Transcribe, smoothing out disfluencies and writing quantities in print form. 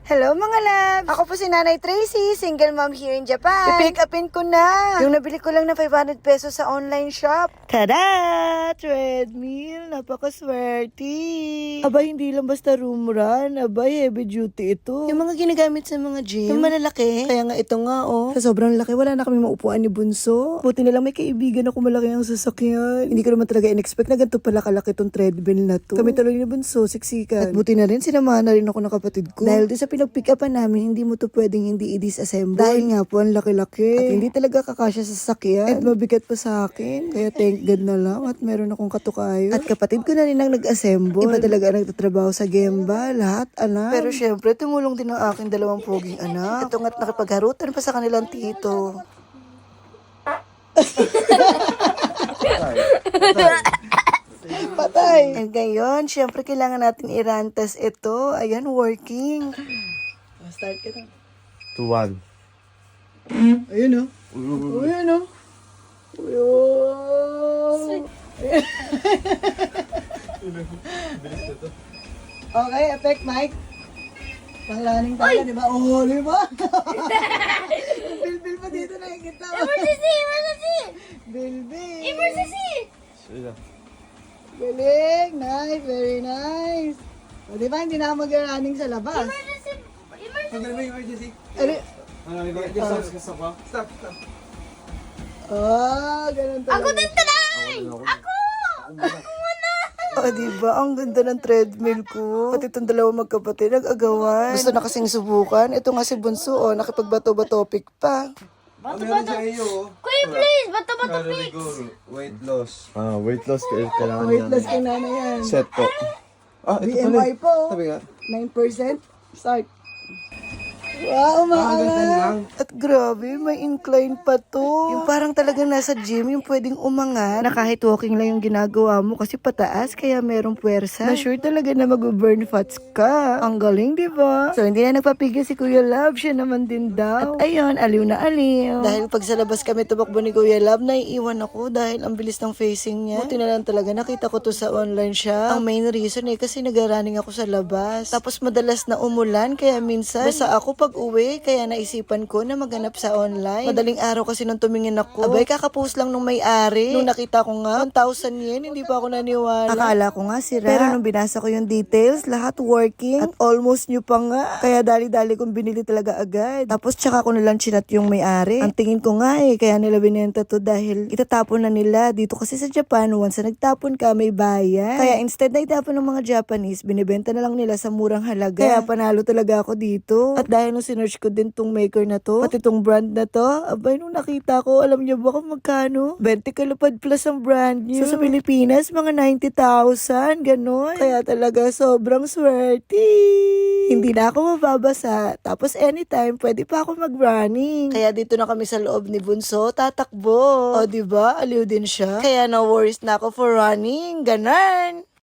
Hello mga loves! Ako po si Nanay Tracy, single mom here in Japan. I-pick upin ko na yung nabili ko lang na 500 pesos sa online shop. Tada! Treadmill! Napakaswerte! Aba, hindi lang basta room run. Aba, heavy duty ito. Yung mga ginagamit sa mga gym. Yung malalaki. Kaya nga ito nga Sa sobrang laki, wala na kami maupuan ni Bunso. Buti na lang may kaibigan ako malaki ang sasakyan. Hindi ko naman talaga in-expect na ganito pala kalaki tong treadmill na to. Kami tuloy ni Bunso, siksikan. At buti na rin, sinamahan na rin ako ng kapatid ko. Dahil din sa pinag-pick upan namin, hindi mo to pwedeng hindi i-disassemble. Dahil nga po, ang laki-laki. At hindi talaga kakasya sa sasakyan. At mabigat pa sa akin. Kaya thank God na lang at meron akong katukayo. At kapatid ko na rin ang nag-assemble. Iba talaga ang nagtatrabaho sa Gemba. Lahat, anak. Pero syempre, tumulong din ang aking dalawang poging anak. Ito nga't nakipagharutan pa sa kanilang tito. Patay. And ngayon, syempre kailangan natin i-rantas ito. Ayan, working. Start ka na. 2-1. Ayun Ayun Okay, effect, Mike. Panglaning tayo, di ba? Oh, di ba? Bil-bil pa dito nakikita. Emergency! Bil-bil. Emergency! Galing. Nice. Very nice. O, di ba? Hindi na ako mag-running sa labas. Emergency! Stop. Oh, ganun talaga. Ako din talay! Ako! Oh, diba? Ang ganda ng treadmill ko. Pati itong dalawa magkapatid, nag-agawan. Gusto na kasing subukan. Ito nga si Bunso, nakipagbato-batopik pa. Meron sa iyo. Kuya, please! Bato-bato Very fix! good. Weight loss. Weight loss. Kailangan Wait, yan. last kay nana yan. Set po. Ito BMI pala. po. Sabi nga. 9%. Start. Wow, umaangat. At grabe, may incline pa to. Yung parang talagang nasa gym, yung pwedeng umangat na kahit walking lang yung ginagawa mo kasi pataas, kaya merong puwersa. Na sure talaga na mag-burn fats ka. Ang galing, di ba? So, hindi na nagpapigil si Kuya Love, siya naman din daw. At ayun, aliw na aliw. Dahil pag sa labas kami tumakbo ni Kuya Love, naiiwan ako dahil ang bilis ng facing niya. Buti na lang talaga, nakita ko to sa online shop. Ang main reason kasi nag-running ako sa labas. Tapos madalas na umulan, kaya minsan basta ako pag uwi, kaya naisipan ko na maghanap sa online. Madaling araw kasi nung tumingin ako. Abay, kakapost lang nung may-ari. Nung nakita ko nga, 1,000 yen, hindi pa ako naniwala. Akala ko nga sira. Pero nung binasa ko yung details, lahat working. At almost new pa nga. Kaya dali-dali kong binili talaga agad. Tapos tsaka ko nalang chinat yung may-ari. Ang tingin ko nga kaya nila binenta to dahil itatapon na nila. Dito kasi sa Japan, once na nagtapon ka, may bayan. Kaya instead na itapon ng mga Japanese, binibenta na lang nila sa murang halaga. Kaya panalo talaga ako dito. At dahil nung sinerch ko din tong maker na to, pati tong brand na to, abay nung nakita ko, alam niyo ba kung magkano? 20 kalupad plus ang brand new. So, sa Pilipinas, mga 90,000, ganon. Kaya talaga sobrang swerte. Hindi na ako mababasa. Tapos anytime, pwede pa ako mag-running. Kaya dito na kami sa loob ni Bunso, tatakbo. O, diba? Aliw din siya. Kaya no worries na ako for running. Ganon.